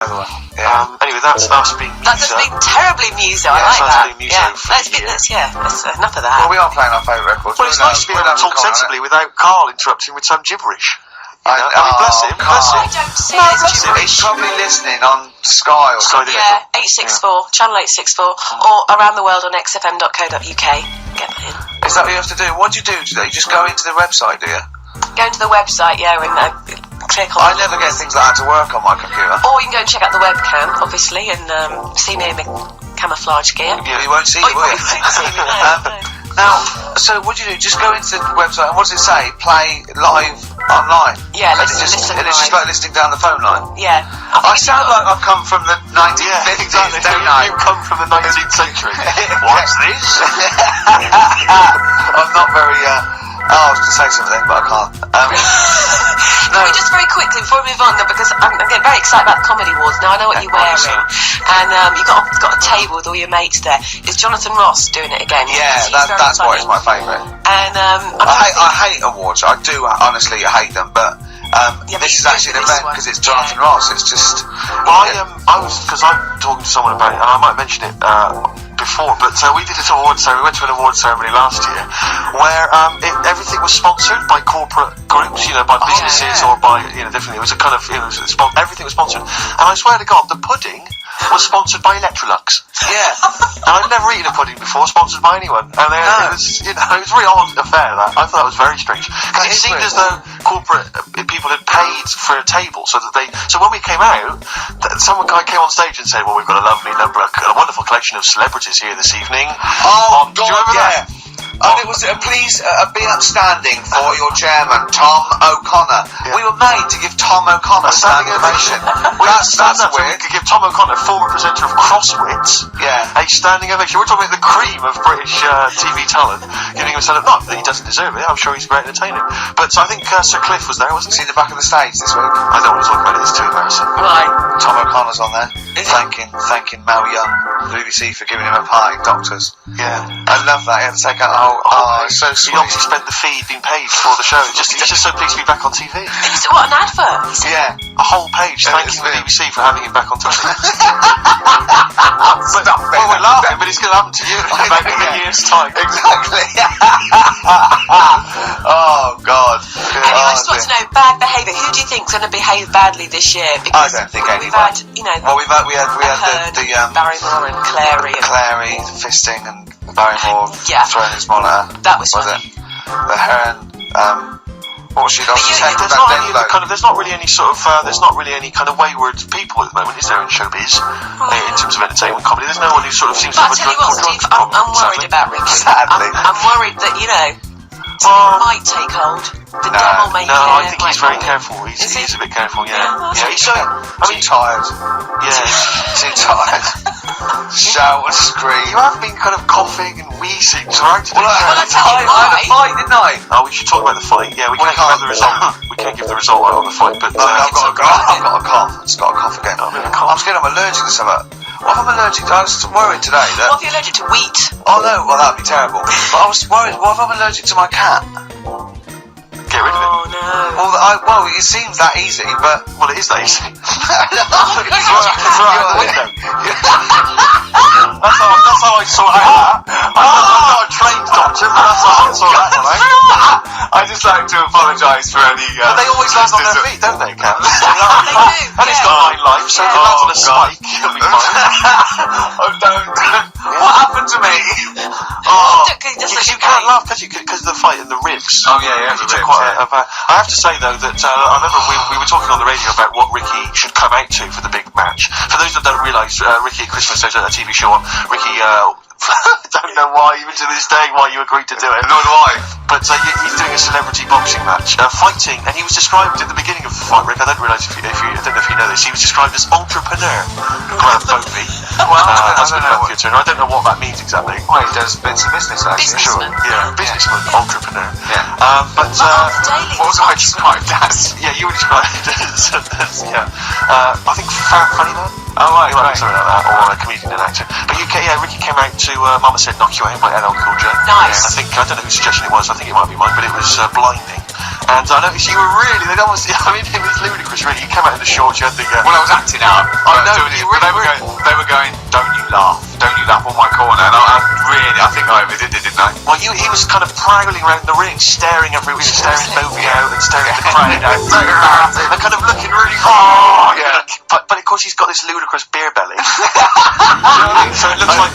the way. Anyway, that's us being Muso. That's us being terribly Muso. I like that. Being Muso let's enough of that. Well, we are playing our favourite records. Well, it's nice to be able to talk sensibly without Carl interrupting with some gibberish. I mean, bless him. I don't see it. He's probably listening on Sky or something. Yeah, 864, channel 864, or around the world on xfm.co.uk. Get that in. Is that what you have to do? What do you do today? You just go into the website, do you? Go into the website, and click on. I never get things like that to work on my computer. Or you can go and check out the webcam, obviously, and see me in my camouflage gear. Yeah, you won't see me, will you? Now, so what do you do? Just go into the website, and what does it say? Play live online? Yeah, listen live. It's just like listening down the phone line? Yeah. I sound like I've come from the 1950s, exactly. don't I? You come from the 19th century. What's this? I'm not very... I was going to say something, but I can't. Can we just very quickly, before we move on, though, because I'm getting very excited about the Comedy Awards. Now, I know what you're wearing, and you've got a table with all your mates there. Is Jonathan Ross doing it again? Yeah, that's why it's my favourite. And I hate awards. I do honestly hate them, but this is actually an event because it's Jonathan Ross. It's just... Well, because I'm talking to someone about it, and I might mention it before, but we did an award ceremony. We went to an award ceremony last year where everything was sponsored by corporate groups, by businesses or by different. It was a kind of everything was sponsored, and I swear to God, the pudding was sponsored by Electrolux. Yeah. And I've never eaten a pudding before sponsored by anyone. And it was, it was a very odd affair. I thought that was very strange. Because it seemed as though corporate people had paid for a table so that so when we came out, some guy came on stage and said, well, we've got a lovely number, a wonderful collection of celebrities here this evening. Oh, do you remember that? And it was please be upstanding for your chairman, Tom O'Connor. Yeah. We were made to give Tom O'Connor a standing ovation. That's weird. We could give Tom O'Connor, former presenter of Crosswits, a standing ovation. We're talking about the cream of British TV talent, giving him a standing. Not that he doesn't deserve it. I'm sure he's a great entertainer. But I think Sir Cliff was there, wasn't he? See the back of the stage this week? I don't want to talk about it. It's too embarrassing. Right. Tom O'Connor's on there, thanking Mel Young, BBC for giving him a pie. Doctors. Yeah. I love that. He had to take out the whole. It's so sweet. He obviously spent the fee being paid for the show. He's just so pleased to be back on TV. What an advert! Yeah, a whole page thanking the BBC for having him back on TV. We're laughing, but it's going to happen to you in about a year's time. Exactly. Oh God. Anyway, I just want to know bad behaviour. Who do you think's going to behave badly this year? Because I don't think anyone. We've had, Well, we had the Barrymore and Clary, fisting and Barrymore throwing his monitor. That was funny. The Heron. What was she? There's not really any kind of wayward people at the moment, is there, in showbiz? In terms of entertainment comedy, there's no one who sort of seems to have a drug Steve, I'm worried about Ricky. Sadly. I'm worried that something might take hold. The devil may I think he's very careful. He's a bit careful, he's so... too tired. Yeah. Too tired. Shout and scream. You have been kind of coughing and wheezing throughout today. I had a fight, didn't I? Oh, we should talk about the fight. Yeah, we can't give the result. We can't give the result of the fight, but... I've got a cough. It's got a cough again. I'm scared I'm allergic to something. What if I'm allergic to... I was worried today that... What if you're allergic to wheat? Oh no, well that'd be terrible. But I was worried, what if I'm allergic to my cat? Get rid of it. Oh no. Well, it seems that easy, but... Well, it is that easy. It's right out the window. That's how I sort out that. I'm not a trained doctor, but that's how I sort that one out. I just like to apologise for any... But they always land on their feet, don't they, cats? They do. And it's got 9 lives, so if it lands on a spike, it'll be fine. Oh, don't. What happened to me? Because you can't laugh, because of the fight in the ribs. Oh, yeah, the ribs. I have to say, though, that I remember we were talking on the radio about what Ricky should come out to for the big match. For those that don't realise, Ricky at Christmas, there's a TV show on. Ricky, I don't know why, even to this day, why you agreed to do it. Nor do I. But he's doing a celebrity boxing match, fighting, and he was described at the beginning of the fight, Rick, I don't realise I don't know if you know this, he was described as entrepreneur, Graham Bovey. I don't know what that means exactly. Well, he does bits of business, actually. Businessman. Yeah, businessman, entrepreneur. Yeah. But what was I described as? Yeah, you were described as I think funny man. Oh, right. Something like that, or a comedian and actor. But Ricky came out to Mama Said Knock You Out by LL Cool J. Nice. I don't know whose suggestion it was, I think it might be mine, but it was blinding. And I noticed you were really, it was ludicrous, really. You came out in the shorts, you had the... Well, I was acting out. I know, doing it, but they were going, don't you laugh on my corner. And I think I overdid it, didn't I? Well, he was kind of prowling around the ring, staring everywhere, staring Bovi out and staring at the crowd out. And kind of looking really hard. Yeah. But of course he's got this ludicrous beer belly. So it looks like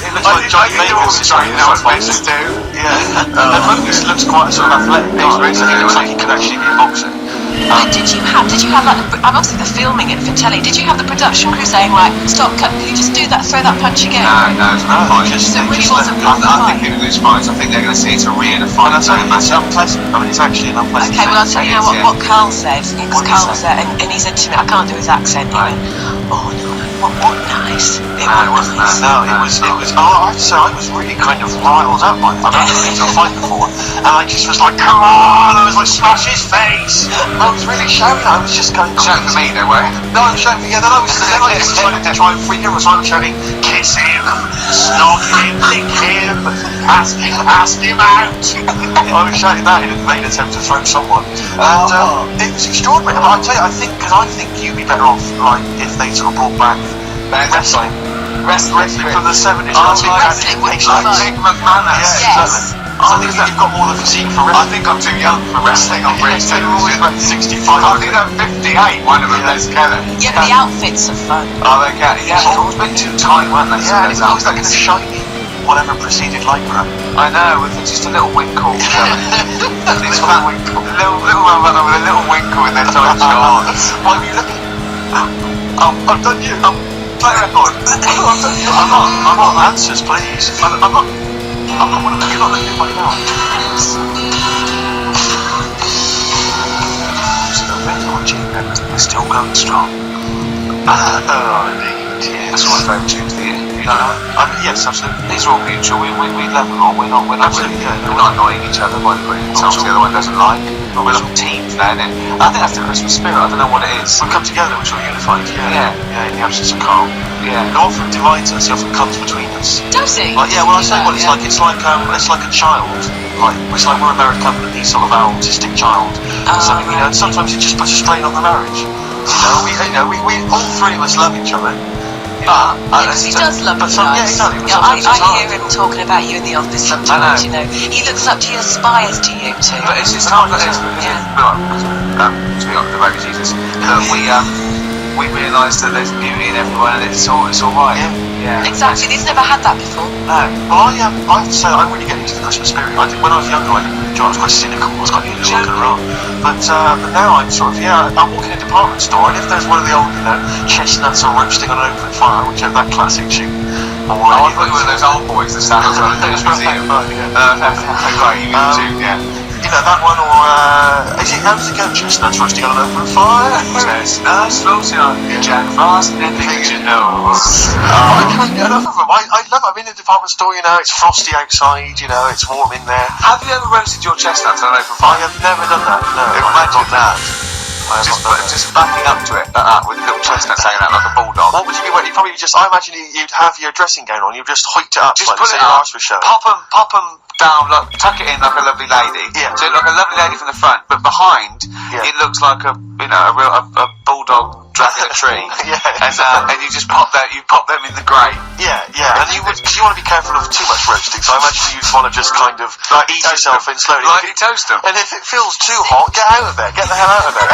John Vegas is right. You know what Vegas do? Yeah. And Vegas looks quite sort of athletic. So he looks like he could actually be a boxer. Did you have like obviously the filming it for telly? Did you have the production crew saying like, stop, cut? Can you just do that? Throw that punch again? No, it's not fine. So it really wasn't I think people lose fights. I think they're going to see it's a real fight. It's unpleasant. I mean, it's actually an unpleasant. Okay, well I'll tell you what Carl said. Because Carl was there, and he said to me, I can't do his accent. He went, oh no, what nice. It wasn't nice. No, it was. Oh, I have to say, I was really kind of riled up by it. I've never been to a fight before, and I just was like, come on! I was like, smash his face! I was really shouting. I was just going. Shouting for me, no way. No, I'm shouting. Yeah, then I was trying to try and freak him. So I was shouting, kiss him, snog him, lick him, ask him out. I was shouting that in a vain attempt to throw someone, and it was extraordinary. But I tell you, I think you'd be better off like if they sort of brought back wrestling from the 70s. Wrestling would be fun. Big McManus. Yes. I think you've got more of a physique for I wrestling. think I'm too young for wrestling on British They were always television. about 65. I think I'm 58, one of them goes together. Yeah, but the outfits are fun. Oh, they can. Yeah, they've always been too tight, weren't they? Yeah, and it's always that kind of shiny, whatever preceded Lycra. I know, with just a little winkle. It's Little that winkle. little one runner with a little winkle in their tight shorts. Why were you looking? I've done you. Play record. I've done you. I'm not answers, please. I'm not one of them. You're not letting anybody know. We're still going strong. Oh, indeed. Yes. That's my favourite tune of the year. You know? Yes, absolutely. These are all mutual. We love them all. We're not Absolutely, really, yeah. we're not annoying each other by putting songs the other one doesn't like. We're like teams now, isn't it? I think that's the Christmas spirit. I don't know what it is. We come together, we're sort of unified. Yeah. In the absence of Carl. Yeah. He often divides us. He often comes between us. Does he? Like, yeah, well, I say, well, it's like a child. Like, it's like we're a married couple, and he's sort of our autistic child. So, you know, and sometimes it just puts a strain on the marriage. We all three of us love each other. He does love you guys. I hear him talking about you in the office sometimes, you know. He looks up to you, aspires to you too. But it's just hard, to be honest, the baby Jesus, that we realise that there's beauty in everyone and it's all right. Yeah. Exactly, he's never had that before. No. Well, I have to say, I really get into the Christmas spirit. I think when I was younger, I was quite cynical, I was quite rock and roll. But now I'm sort of, I'm walking in a department store, and if there's one of the old, chestnuts are roasting on an open fire, which is that classic tune. I thought you were one of those old boys that stand outside the British Museum. You know, that one, or how does it go? Chestnuts roasting on an open fire? Chestnuts roasting on Jack Frost, anything you know. I can't get enough of them. I love it. I'm in the department store, it's frosty outside, it's warm in there. Have you ever roasted your chestnuts on an open I fire? have never done that, no. Imagine that. Just backing up to it like that with little chestnuts hanging out like a bulldog. What would you be wearing? I imagine you'd have your dressing gown on, you'd just hoik it up, just like pull so it your up, arse was showing. pop them down, tuck it in like a lovely lady. Yeah. So like a lovely lady from the front, but behind it looks like a bulldog dragging a tree. And you just pop them in the grate. And you want to be careful of too much roasting, so I imagine you'd want to just kind of ease yourself in slowly. Lightly toast them. And if it feels too hot, get out of there. Get the hell out of there.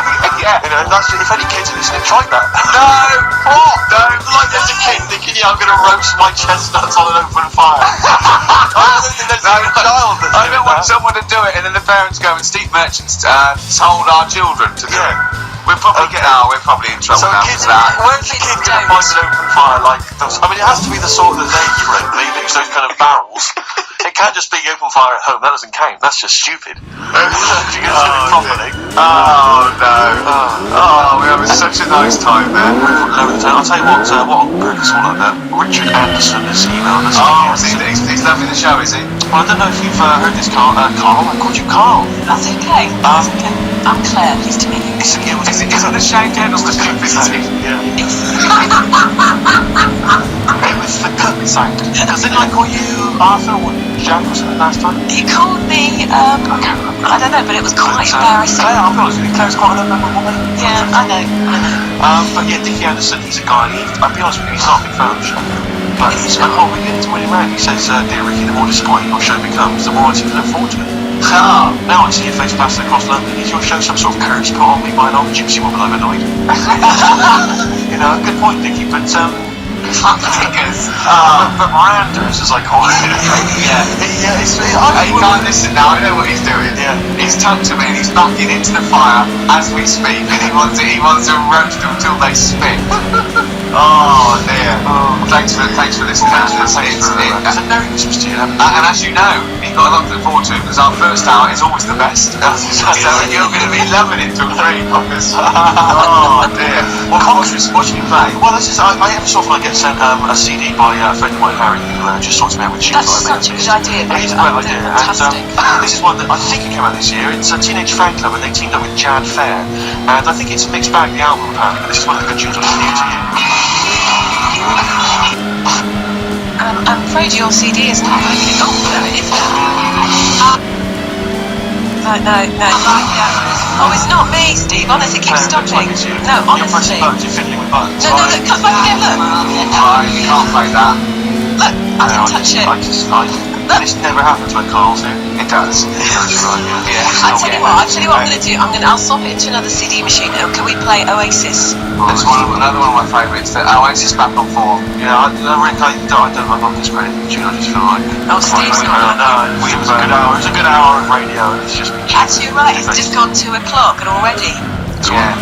If any kids are listening, try that. No! What? No! Like there's a kid thinking, I'm going to roast my chestnuts on an open fire. I don't want someone to do it, and then the parents go, and Steve Merchant's told our children to do it. We're probably in trouble so now. Where's the kid going to find an open fire like those? I mean, it has to be the sort that they use those kind of barrels. It can't just be open fire at home. That doesn't count. That's just stupid. If you're going to do it properly. Oh no! We're having such a nice time there. I'll tell you what a group is all like that. Richard Anderson has emailed us. Oh, he's loving the show, is he? Well, I don't know if you've heard this, Carl. Carl, I called you Carl. That's okay. I'm Claire. Pleased to meet you. Is it the Shane Daniels the stupidity? Yeah. It was the cut sound. Doesn't I call you Arthur? you Jack, wasn't it, last time? You called me, I don't know, but it was quite embarrassing. Claire, I'll be honest with you, Claire's quite a low-level woman. Yeah, I know. But yeah, Dickie Anderson, he's a guy, I'll be honest with you, he's not a big fan of the show. But he's what we get into really round. He says, dear Ricky, the more disappointing your show becomes, the more I seem to look forward to it. Now I see your face plastered across London. Is your show some sort of curse put on me by an old gypsy woman I've annoyed? You know, good point, Dickie, but but Miranders, as I call it. He can't listen now. I know what he's doing. Yeah. He's tucked him in. He's backing into the fire as we speak, and he wants to roast them until they spit. Oh dear. Thanks for listening. It's a Merry Christmas to you. And as you know, you've got a lot to look forward to because our first hour is always the best. So you're going to be loving it till 3 o'clock. Oh dear. What should you play? Well, this is I every so often I get sent a CD by a friend of mine, Harry, who just sorts me out with tunes. That's such a good idea. It is a great idea. Fantastic. And this is one that I think it came out this year. It's a Teenage Fan Club, and they teamed up with Jan Fair. And I think it's a mixed bag, the album, apparently, but this is one of the good tunes I'll leave to you. I'm afraid your CD isn't working. Oh, there it is. No. Oh, it's not me, Steve. Honestly, keep stopping. No, honestly. You're fiddling with buttons. No, come back again, look. You can't play that. Look, I didn't touch it. This never happens when Carl's here. It does. I'll tell you what I'm going to do. I'll swap it into another CD machine. Can we play Oasis? That's another one of my favourites. The Oasis back on form. Yeah, Rick, I'm not discrediting the tune. I just feel like. Oh, Steve's not. No, it was a good hour of radio, and it's just been. Actually, you're right. It's just gone 2 o'clock, and already. Yeah.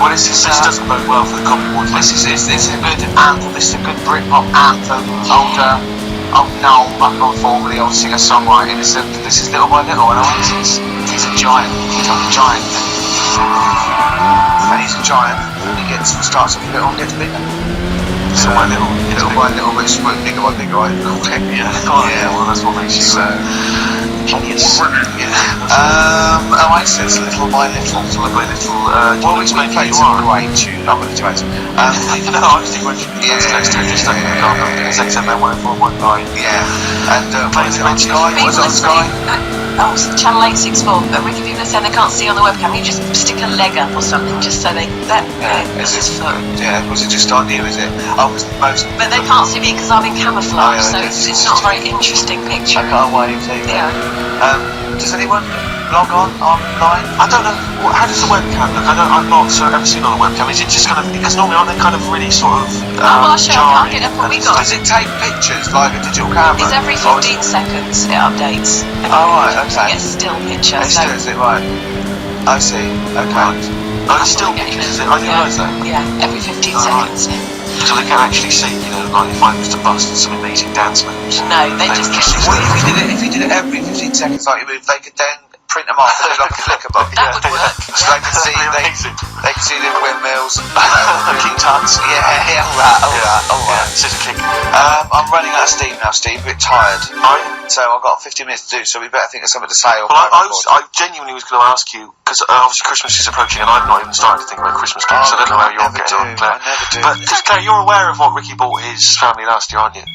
Well, this doesn't bode well for the Common Wars. This is a good anthem. This is a good Britpop anthem. Old Noel back on form with the old singer-songwriter. This is Little by Little, and Oasis. He's a giant. He's like a giant. And he's a giant. And starts off little and gets bigger. So by little by little, but bigger by bigger, I call it. Yeah, well, that's what makes you genius. Oasis, Little by Little. Well, which make played some great tune. I'm going to do it. No, I was thinking next to it, just XFM 104.9. Yeah. And playing it on Sky. Was it on Sky? Oh, channel 864. Ricky, if you're listening, they can't see on the webcam. You just stick a leg up or something, just so is his foot. Yeah, was it just on you, is it? But they can't see me because I'm in camouflage, so it's not a very interesting picture. I can't wave to you. Yeah. Does anyone log on online? I don't know. How does the webcam look? I've not ever seen on a webcam. Is it just kind of, because normally aren't they kind of really sort of well, I'll show you. I'll get up what we got. Does it take pictures like a digital camera? It's every 15 seconds it updates. Right, okay. You get a still picture. Still, is it right? I see, okay. It's still pictures, is it? I didn't realise that. Yeah, every 15 seconds. So they can actually see, like if I was to bust some amazing dance moves. No, they just get to Well, if you did it every 15 seconds like you moved, they could then print them off and do like a flicker book. That would work. So they can see they can see the windmills. King Tuts. Yeah, all right. Scissor kick. I'm running out of steam now, Steve. A bit tired. So I've got 15 minutes to do, so we better think of something to say. Well, I genuinely was going to ask you, because obviously Christmas is approaching and I've not even started to think about Christmas gifts. I don't know how you're getting on, Claire. I never do. But Claire, you're aware of what Ricky bought his family last year, aren't you?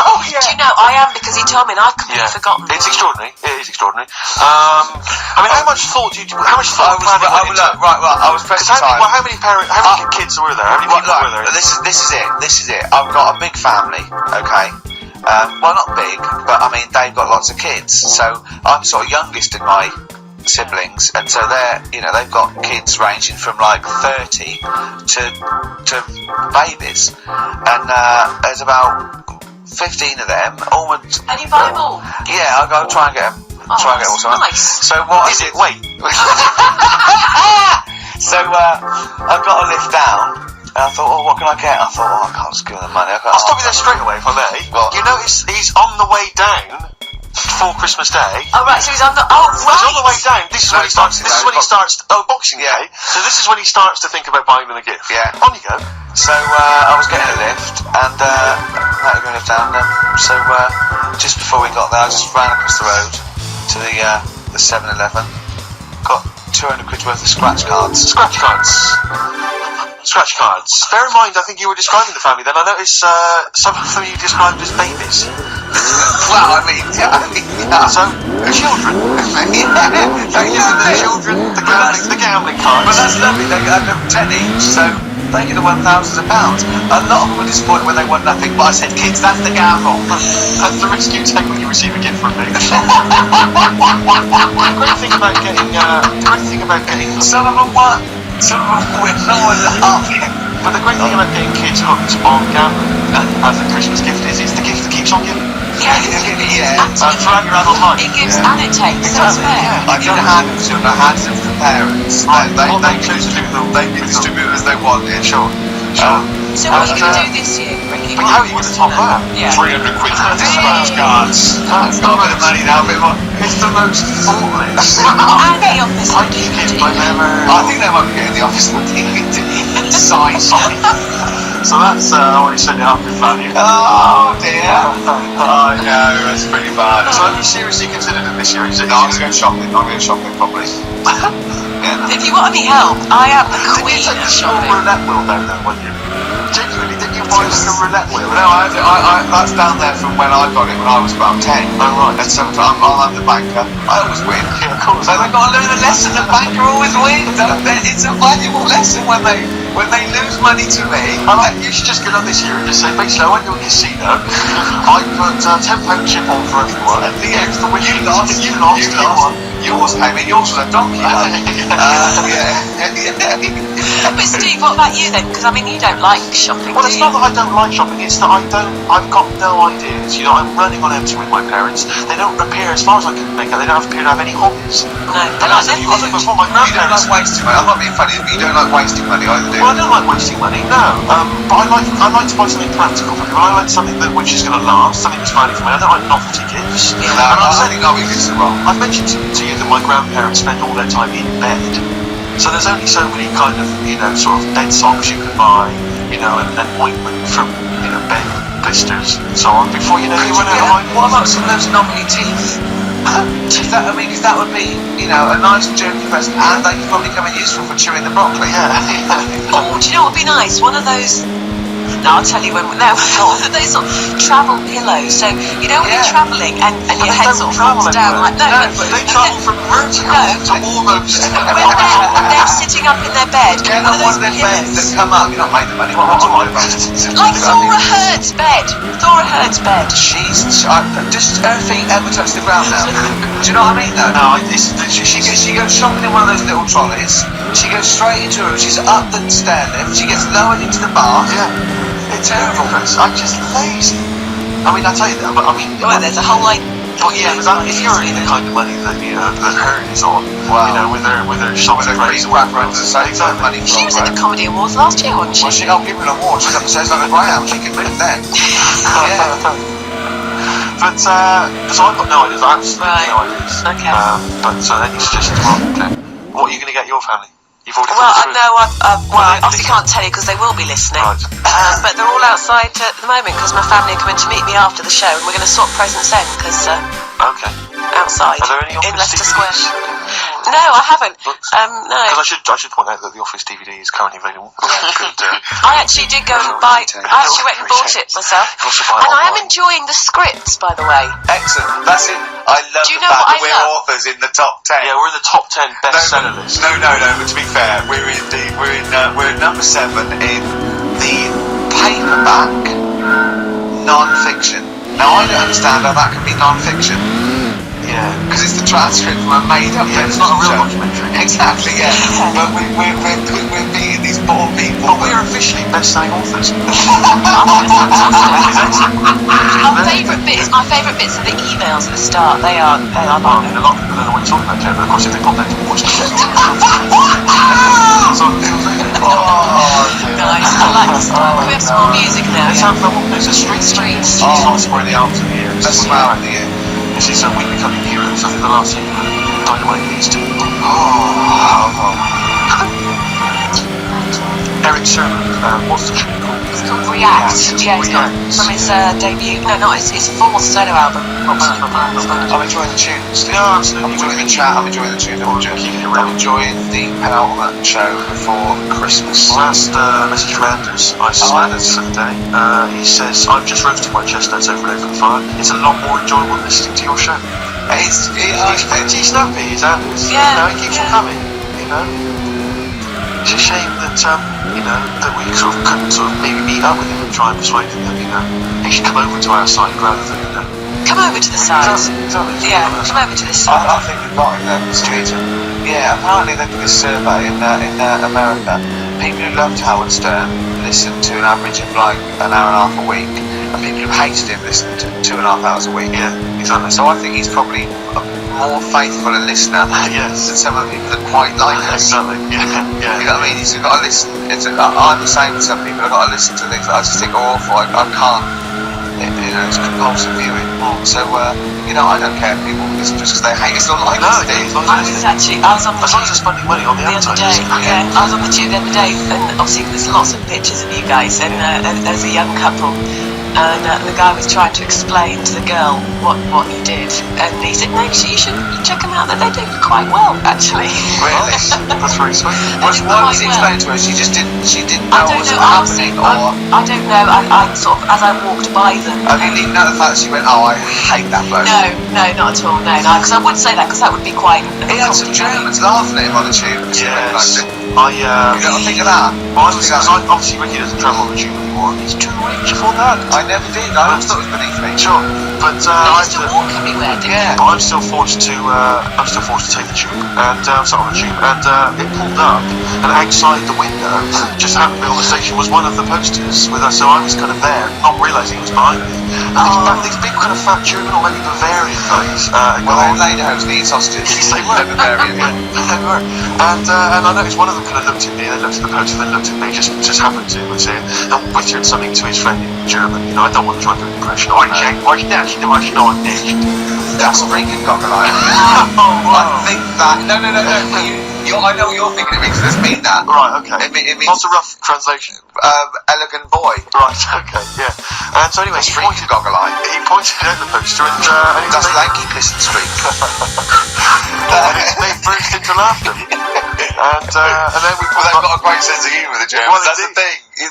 Oh, yeah. Do you know, I am, because he told me and I've completely forgotten. It's extraordinary. It is extraordinary. I mean, how much thought went into it? I was pressed for time. How many kids were there? How many people were there? This is it. I've got a big family, okay? Well, not big, but I mean, they've got lots of kids. So I'm sort of youngest in my siblings, and so they've got kids ranging from like 30 to babies, and there's about 15 of them. And you buy them all? Yeah, I'll try and get them. All nice. So what is it? Wait. So I got a lift down. And I thought, what can I get? I thought, I can't just give them the money. I'll stop you there straight away, if I may. What? You notice he's on the way down for Christmas Day. Oh, right, so he's on the... Oh, right. He's on the way down. This is when he starts... Boxing Day. So this is when he starts to think about buying them a gift. Yeah. On you go. So I was getting a lift, and that was going to lift down. So just before we got there, I just ran across the road to the 7-Eleven. Got 200 quid worth of scratch cards. Scratch cards. Bear in mind, I think you were describing the family then. I noticed some of them you described as babies. Well, I mean, yeah. So, children. They use the children, the gambling cards. But that's lovely. They get 10 each, so they get won thousands of pounds. A lot of them were disappointed when they won nothing. But I said, kids, that's the gamble. That's the risk you take when you receive a gift from me. The great thing about getting Some of them won. Some of them win. No one laughing. But the great thing about getting kids hooked on gambling as a Christmas gift is it's the gift that keeps on giving. Yeah, and throughout your adult life. it gives and it takes. That's fair. I don't hand them to children. I hand them to the parents. They choose to do them. They can distribute as they want. Yeah, sure. So what are you going to do this year, Ricky? How are you going to top that? Yeah. 300 quid worth of scratch cards. It's got a bit of money now, but It's the most thoughtless. And the office. I keep it by memory. I think they might be getting the office with size. So that's I want to send it up with value. Oh dear. I know, that's pretty bad. So have you seriously considered it this year? Is it? No, I'm going to go shopping. I'm going shopping probably. Yeah. If you want any help, I am the queen Did you take of the small shopping. roulette wheel down there, weren't you? Genuinely, didn't you buy like a roulette wheel? No, that's down there from when I got it when I was about 10. Oh right. And sometimes I'm the banker. I always win. Yeah, of course. So they've got to learn a lesson. The banker always wins. It's a valuable lesson when they lose money to me. You should just get on this year and just say, basically, I went to a casino, I put £10 chip on for everyone, and the extra win you lost. Yours came in. Yours was a donkey. But Steve, what about you then? Because I mean, you don't like shopping, Well, do it's you? not that I don't like shopping, it's that I've got no ideas. You know, I'm running on empty with my parents. They don't appear, as far as I can make out, they don't appear to have any hobbies. No, And they as like you was before, my You don't grandparents. like wasting money. I'm not being funny, but you don't like wasting money either, do you? Well, I don't like wasting money, no. But I like to buy something practical for people. I like something which is going to last, something that's value for me. I don't like novelty gifts. Yeah. No, And I think I'll be this wrong. I've mentioned to you that my grandparents spend all their time in bed. So there's only so many kind of, sort of bed socks you can buy, and ointment from, bed blisters and so on before you run out of ideas. What about some of those novelty teeth? Because that would be, a nice jerky present, and they could probably come in useful for chewing the broccoli. Yeah. Oh, do you know what would be nice? One of those. No, I'll tell you when. No, those sort of travel pillows. So when you're travelling and your head sort of falls down like but they travel from vertical to almost. when they're sitting up in their bed. Get One one of of them those beds that pillows. come up. You're not made the money. What do you about? Like Thora Hurd's bed. Thora Hurd's bed. She's just her feet ever touch the ground now. Do you know what I mean? Though? No, She goes shopping in one of those little trolleys. She goes straight into her room. She's up the stair lift. She gets lowered into the bath. yeah. It's terrible. I'm just lazy. I mean, I tell you that, but I mean, Well, there's a whole like. But yeah, if you're earning the kind of money that that Hearn is on, Wow. with her shopping With her praise green wrapper under the same money She was from at the Comedy Awards last year, wasn't she? Well, she don't give her an award. She's upstairs like a greyhound. She can move then. Yeah. But so I've got no ideas. I absolutely Right. no ideas. Okay. But any suggestions? What are you going to get your family? You've already Well, thought it through. no, I they obviously can't tell you because they will be listening. Right. But they're all outside at the moment because my family are coming to meet me after the show, and we're going to swap presents then because Okay. outside Are there any in Office Leicester DVDs? Square. No, I haven't. Books? No. Because I should point out that the Office DVD is currently available. I actually did go and buy. I actually went and bought it myself, and I am enjoying the scripts, by the way. Excellent. That's it. I love Do you the know fact what that I we're love? authors in the top 10. Yeah, we're in the top 10 bestseller list. No. But to be fair, we're at number 7 in the paperback non-fiction. Now I don't understand how that can be non-fiction. Yeah. Because it's the transcript from a made-up. Yeah, it's not a real documentary. Exactly. Yeah. But we're being these poor people. But we're officially best-selling authors. My favourite bits are the emails at the start. They are I long. mean, a lot of people don't know what you're talking about, Joe, but of course if they pop that to watch the show. So it feels like, Nice. I like this. Can we have some more music now? Let's have there's a street. Streets. It's not spreading the albums of the year. That's the album of the year. This is We Becoming Heroes. I think the last thing Dynamite needs to. Oh. Eric Sermon. What's the tune called? It's called React. Yeah, he's got from his debut. No, not his fourth solo album. I'm enjoying the tunes. Yeah, absolutely. I'm enjoying the chat. I'm enjoying the tunes. I'm enjoying the penultimate show before Christmas. Last message from Anders, I suspect, for the day. He says, "I've just roasted my chestnuts over an open fire. It's a lot more enjoyable listening to your show." He's pretty snappy, he's Anders. Yeah. You know, he keeps on coming. You know, it's a shame that that we sort of couldn't sort of maybe meet up with him and try and persuade him that he should come over to our site rather than Come over to the site. Exactly. Yeah, come over to this site. I think we've got in Yeah, apparently they did this survey in America. People who loved Howard Stern listened to an average of like an hour and a half a week, and people who hated him listened to 2.5 hours a week. Yeah, exactly. So I think he's probably a more faithful a listener than some of the people that quite like us. Exactly. Yeah. You know what I mean? You've got to listen. I'm the same with some people. I've got to listen to things that I just think are awful. I can't. It's compulsive viewing. So, I don't care if people listen just because they hate us or like us. I was on the as long as they're spending money on the other day. Yeah, I was on the tube the other day, and obviously there's lots of pictures of you guys, and there's a young couple, and the guy was trying to explain to the girl what you did, and he said, "No, you should check them out. That they do quite well, actually." Really? That's very sweet. Why was he explaining to her? She didn't know what was happening, or I don't know. I sort of, as I walked by them. I mean, even at the fact that she went, "Oh, I hate that bloke." No, not at all. No, because I would say that because that would be quite. He had some Germans laughing at him on the tube. Yes. You don't think of that? Obviously Ricky doesn't travel on the tube anymore. He's too rich for that. I never did. I always thought it was beneath me. Sure, but I used to walk everywhere, didn't you? But I'm still forced to take the tube and sat on the tube, and it pulled up, and outside the window, just happened to be on the station, was one of the posters with us. So I was kind of there, not realising it was behind me. And these big kind of fat German or maybe Bavarian guys. Well, they're in Lederhosen eating sausages. They were Bavarian, they were. And I noticed one of them kind of looked at me, and then looked at the poster, then looked at me, just happened to, and said, and whispered something to his friend in German. I don't want to try to do an impression. That's freaking cockeye. I think that. No. I know what you're thinking. It doesn't mean that. Right. Okay. It means what's a rough translation? Elegant boy. Right. Okay. Yeah. And so anyway, he pointed out the poster, and that's lanky Pleasant Street. and they burst into laughter. And then we. Well, they've got a great sense of humour, the Germans. Well, that's the thing. We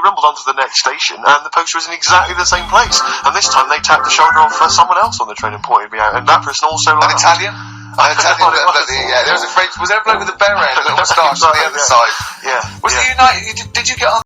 rumbled onto the next station, and the poster was in exactly the same place. And this time they tapped the shoulder off someone else on the train and pointed me out, and that person also an Italian. There was a French. Was there a bloke with a beret and a little moustache on the other side? Yeah. Was it United? Did you get on?